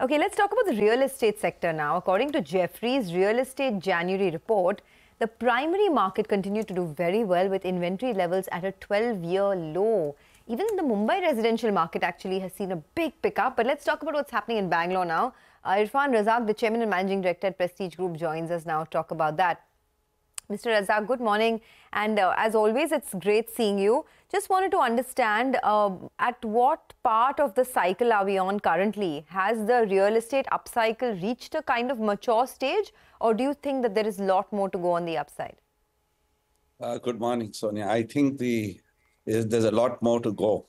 Okay, let's talk about the real estate sector now. According to Jefferies' Real Estate January report, the primary market continued to do very well with inventory levels at a 12-year low. Even the Mumbai residential market actually has seen a big pickup. But let's talk about what's happening in Bangalore now. Irfan, Razack, the Chairman and Managing Director at Prestige Group, joins us now to talk about that. Mr. Razack, good morning. And as always, it's great seeing you. Just wanted to understand at what part of the cycle are we on currently? Has the real estate upcycle reached a kind of mature stage, or do you think that there is a lot more to go on the upside? Good morning, Sonia. I think there's a lot more to go,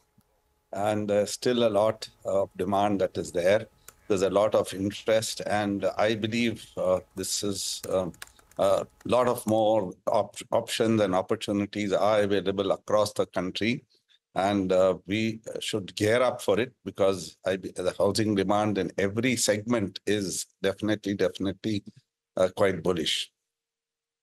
and still a lot of demand that is there. There's a lot of interest, and I believe this is a lot of more options and opportunities are available across the country, and we should gear up for it because the housing demand in every segment is definitely quite bullish.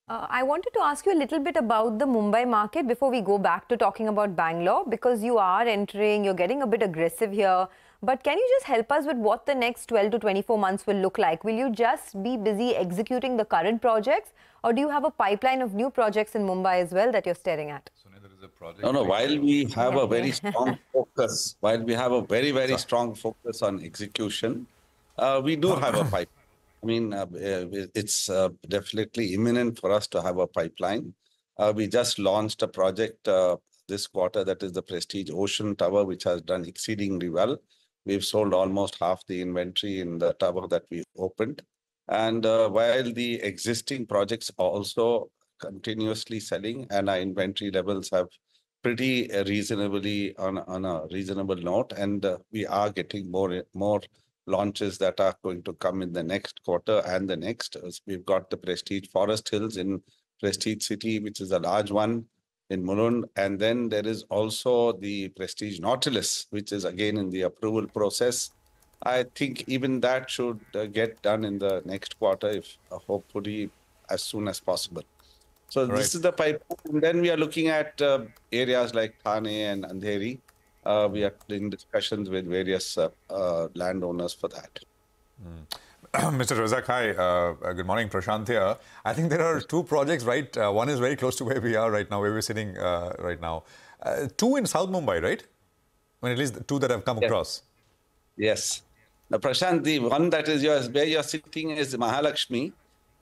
I wanted to ask you a little bit about the Mumbai market before we go back to talking about Bangalore, because you are entering, you're getting a bit aggressive here. But can you just help us with what the next 12 to 24 months will look like? Will you just be busy executing the current projects, or do you have a pipeline of new projects in Mumbai as well that you're staring at? Sonia, there is a project. No, while we have a very strong focus, while we have a very strong focus on execution, we do have a pipeline. I mean, it's definitely imminent for us to have a pipeline. We just launched a project this quarter, that is the Prestige Ocean Tower, which has done exceedingly well. We've sold almost half the inventory in the tower that we opened. And while the existing projects are also continuously selling, and our inventory levels have pretty reasonably on a reasonable note, and we are getting more launches that are going to come in the next quarter and the next. We've got the Prestige Forest Hills in Prestige City, which is a large one in Mulund. And then there is also the Prestige Nautilus, which is again in the approval process. I think even that should get done in the next quarter, if hopefully as soon as possible. So this is the pipeline. And then we are looking at areas like Thane and Andheri. We are in discussions with various landowners for that. Mr. Razack, hi. Good morning, Prashant here. I think there are two projects, right? One is very close to where we are right now, where we're sitting right now. Two in South Mumbai, right? Well, at least the two that have come across. Yes. Now, Prashant, the one that is yours, where you're sitting is Mahalakshmi.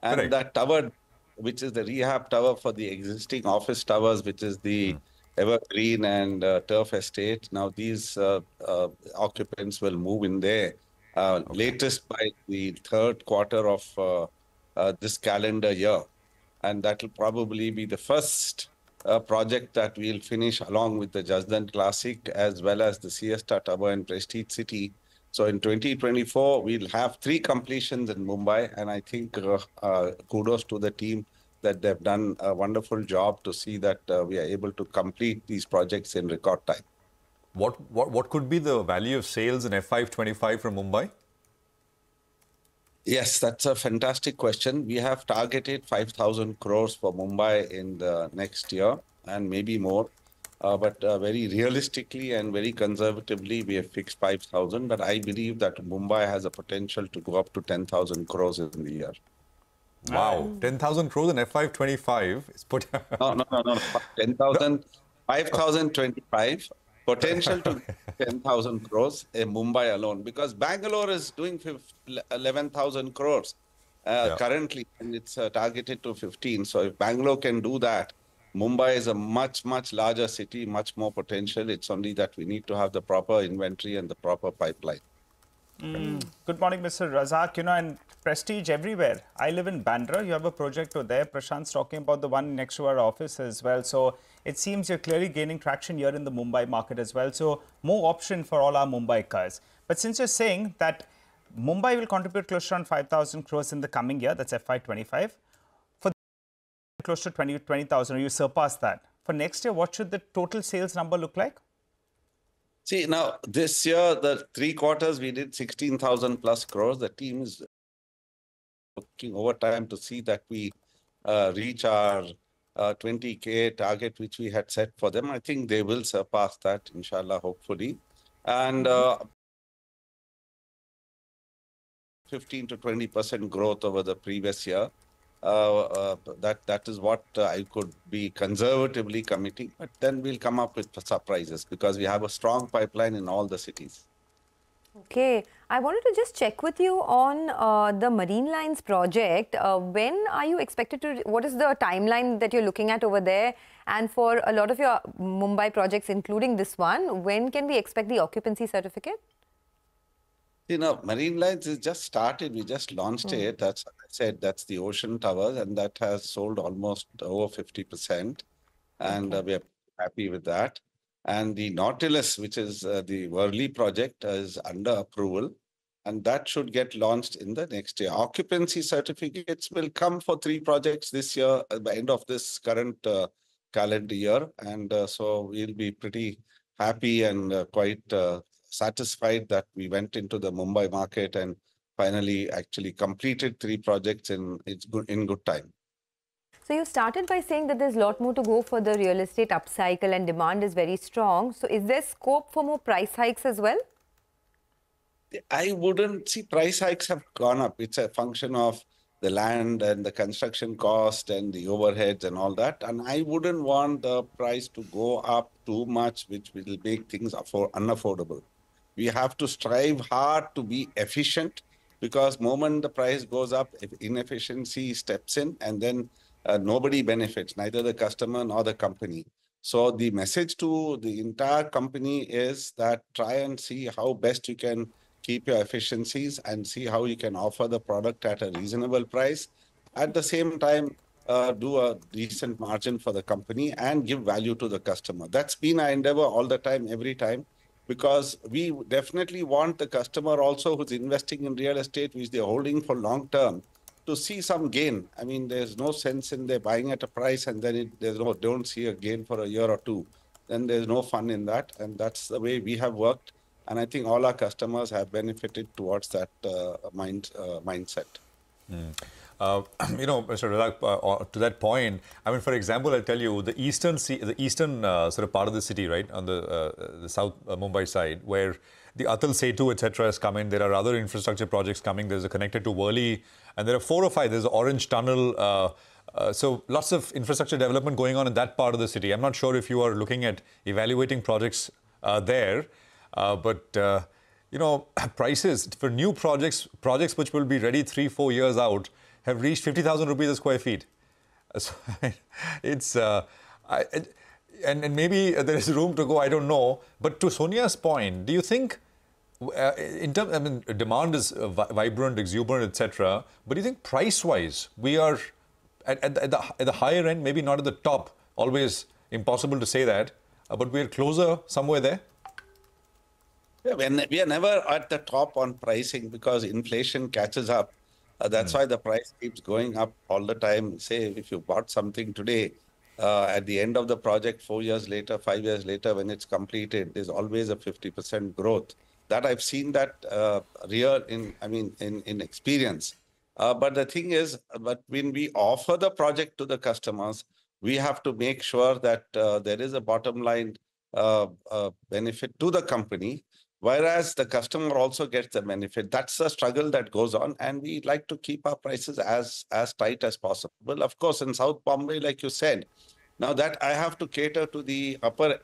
And that tower, which is the rehab tower for the existing office towers, which is the Evergreen and Turf Estate. Now, these occupants will move in there latest by the third quarter of this calendar year. And that will probably be the first project that we'll finish along with the Jasdan Classic as well as the Siesta Tower in Prestige City. So in 2024, we'll have 3 completions in Mumbai. And I think kudos to the team that they've done a wonderful job to see that we are able to complete these projects in record time. What could be the value of sales in FY25 from Mumbai? Yes, that's a fantastic question. We have targeted 5,000 crores for Mumbai in the next year and maybe more. But very realistically and very conservatively, we have fixed 5,000. But I believe that Mumbai has a potential to go up to 10,000 crores in the year. Wow, 10,000 crores in FY25 is put. No. 10,000, 5,025. Potential to 10,000 crores in Mumbai alone, because Bangalore is doing 11,000 crores currently, and it's targeted to 15. So if Bangalore can do that, Mumbai is a much larger city, much more potential. It's only that we need to have the proper inventory and the proper pipeline. Good morning, Mr. Razack. You know, and Prestige everywhere. I live in Bandra. You have a project over there. Prashant's talking about the one next to our office as well. So it seems you're clearly gaining traction here in the Mumbai market as well. So more option for all our Mumbai cars. But since you're saying that Mumbai will contribute close to around 5,000 crores in the coming year, that's FY25. For close to 20,000, or you surpass that. For next year, what should the total sales number look like? See, now this year, the 3 quarters, we did 16,000 plus crores. The team is working overtime to see that we reach our 20K target, which we had set for them. I think they will surpass that, inshallah, hopefully. And 15 to 20% growth over the previous year. That is what I could be conservatively committing, but then we'll come up with surprises because we have a strong pipeline in all the cities. Okay, I wanted to just check with you on the Marine Lines project. When are you expected to, what is the timeline that you're looking at over there? And for a lot of your Mumbai projects, including this one, when can we expect the occupancy certificate? You know, Marine Lines is just started. We just launched it. That's what I said. That's the Ocean Tower, and that has sold almost over 50%. And we are happy with that. And the Nautilus, which is the Worli project, is under approval. And that should get launched in the next year. Occupancy certificates will come for 3 projects this year at the end of this current calendar year. And so we'll be pretty happy and quite satisfied that we went into the Mumbai market and finally actually completed 3 projects in good time. So you started by saying that there's a lot more to go for the real estate upcycle and demand is very strong. So is there scope for more price hikes as well? I wouldn't see price hikes have gone up. It's a function of the land and the construction cost and the overheads and all that. And I wouldn't want the price to go up too much, which will make things unaffordable. We have to strive hard to be efficient because the moment the price goes up, inefficiency steps in and then nobody benefits, neither the customer nor the company. So the message to the entire company is that try and see how best you can keep your efficiencies and see how you can offer the product at a reasonable price. At the same time, do a decent margin for the company and give value to the customer. That's been our endeavor all the time, every time, because we definitely want the customer also who's investing in real estate, which they're holding for long term, to see some gain. I mean, there's no sense in they buying at a price and then don't see a gain for a year or two. Then there's no fun in that. And that's the way we have worked. And I think all our customers have benefited towards that mindset. You know, Mr. Razack, to that point, I mean, for example, I'll tell you, the eastern sort of part of the city, right, on the South Mumbai side, where the Atal Setu, etc., has come in. There are other infrastructure projects coming. There's a connected to Worli, and there are 4 or 5. There's the Orange Tunnel. So lots of infrastructure development going on in that part of the city. I'm not sure if you are looking at evaluating projects there, but you know, prices for new projects which will be ready 3-4 years out, have reached 50,000 rupees a square feet. So it's and maybe there is room to go. I don't know. But to Sonia's point, do you think, in terms, I mean, demand is vibrant, exuberant, etc. But do you think price-wise we are at the higher end, maybe not at the top? Always impossible to say that, but we are closer somewhere there. Yeah, we are never at the top on pricing because inflation catches up. That's why the price keeps going up all the time. Say, if you bought something today, at the end of the project, 4 years later, 5 years later, when it's completed, there's always a 50% growth. That I've seen that in experience. But the thing is, but when we offer the project to the customers, we have to make sure that there is a bottom line benefit to the company, whereas the customer also gets the benefit. That's the struggle that goes on, and we like to keep our prices as tight as possible. Of course, in South Bombay, like you said, now that I have to cater to the upper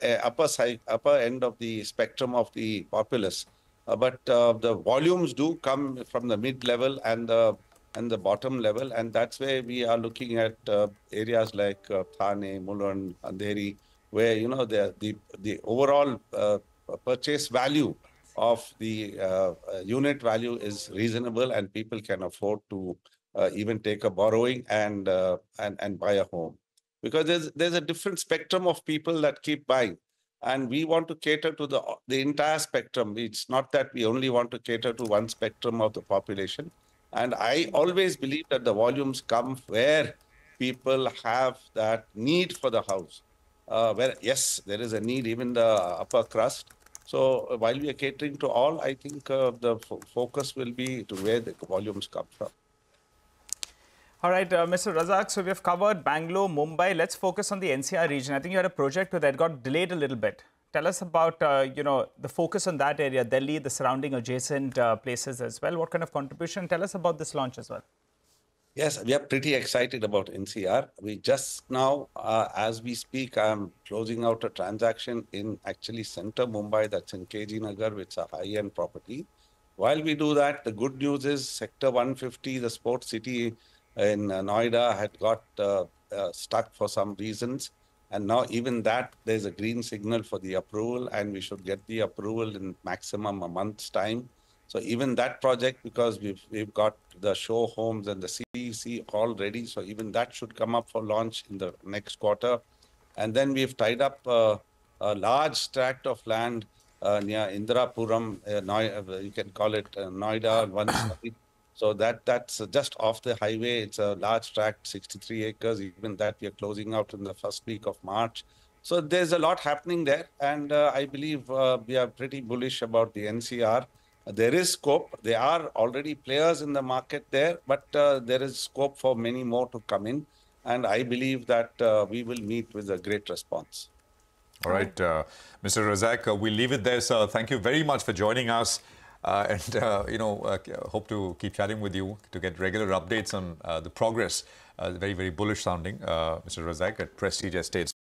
end of the spectrum of the populace, but the volumes do come from the mid-level and the bottom level, and that's where we are looking at areas like Thane, Mulund, Andheri, where the overall purchase value of the unit value is reasonable, and people can afford to even take a borrowing and buy a home, because there's a different spectrum of people that keep buying, and we want to cater to the entire spectrum. It's not that we only want to cater to one spectrum of the population. And I always believe that the volumes come where people have that need for the house. Where, yes, there is a need, even the upper crust. So while we are catering to all, I think the focus will be to where the volumes come from. All right, Mr. Razack, so we have covered Bangalore, Mumbai. Let's focus on the NCR region. I think you had a project that got delayed a little bit. Tell us about, the focus on that area, Delhi, the surrounding adjacent places as well. What kind of contribution? Tell us about this launch as well. Yes, we are pretty excited about NCR. We just now, as we speak, I'm closing out a transaction in actually center Mumbai, that's in KG Nagar, which is a high-end property. While we do that, the good news is Sector 150, the sports city in Noida, had got stuck for some reasons. And now even that, there's a green signal for the approval, and we should get the approval in maximum a month's time. So even that project, because we've got the show homes and the CEC all ready, so even that should come up for launch in the next quarter. And then we've tied up a large tract of land near Indirapuram, you can call it Noida, one side. So that's just off the highway. It's a large tract, 63 acres. Even that we are closing out in the first week of March. So there's a lot happening there. And I believe we are pretty bullish about the NCR. There is scope. There are already players in the market there, but there is scope for many more to come in. And I believe that we will meet with a great response. All right, Mr. Razack, we'll leave it there, sir. Thank you very much for joining us. Hope to keep chatting with you to get regular updates on the progress. Very, very bullish sounding, Mr. Razack at Prestige Estates.